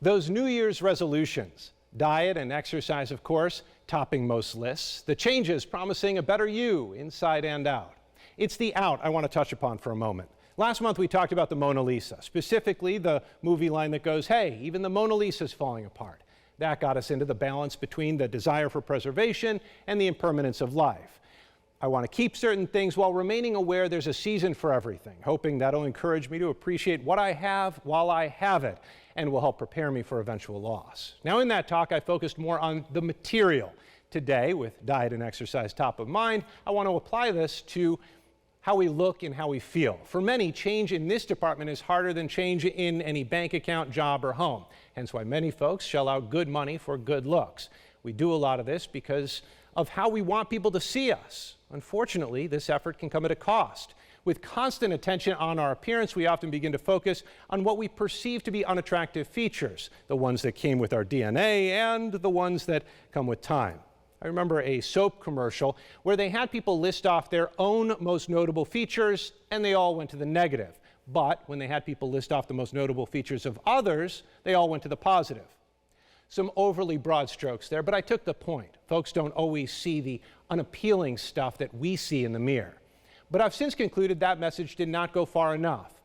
Those New Year's resolutions, diet and exercise, of course, topping most lists. The changes promising a better you inside and out. It's the out I want to touch upon for a moment. Last month we talked about the Mona Lisa, specifically the movie line that goes, "Hey, even the Mona Lisa's falling apart." That got us into the balance between the desire for preservation and the impermanence of life. I want to keep certain things while remaining aware there's a season for everything, hoping that'll encourage me to appreciate what I have while I have it and will help prepare me for eventual loss. Now, in that talk, I focused more on the material. Today, with diet and exercise top of mind, I want to apply this to how we look and how we feel. For many, change in this department is harder than change in any bank account, job, or home. Hence why many folks shell out good money for good looks. We do a lot of this because of how we want people to see us. Unfortunately, this effort can come at a cost. With constant attention on our appearance, we often begin to focus on what we perceive to be unattractive features, the ones that came with our DNA and the ones that come with time. I remember a soap commercial where they had people list off their own most notable features and they all went to the negative. But when they had people list off the most notable features of others, they all went to the positive. Some overly broad strokes there, but I took the point. Folks don't always see the unappealing stuff that we see in the mirror. But I've since concluded that message did not go far enough.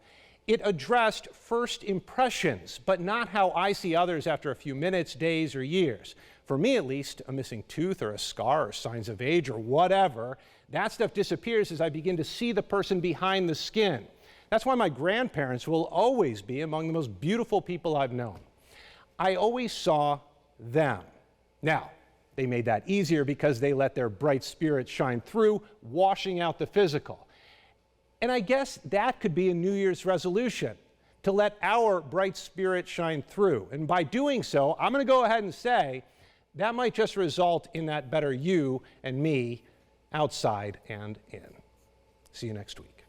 It addressed first impressions, but not how I see others after a few minutes, days, or years. For me, at least, a missing tooth or a scar or signs of age or whatever, that stuff disappears as I begin to see the person behind the skin. That's why my grandparents will always be among the most beautiful people I've known. I always saw them. Now, they made that easier because they let their bright spirit shine through, washing out the physical. And I guess that could be a New Year's resolution, to let our bright spirit shine through. And by doing so, I'm going to go ahead and say that might just result in that better you and me outside and in. See you next week.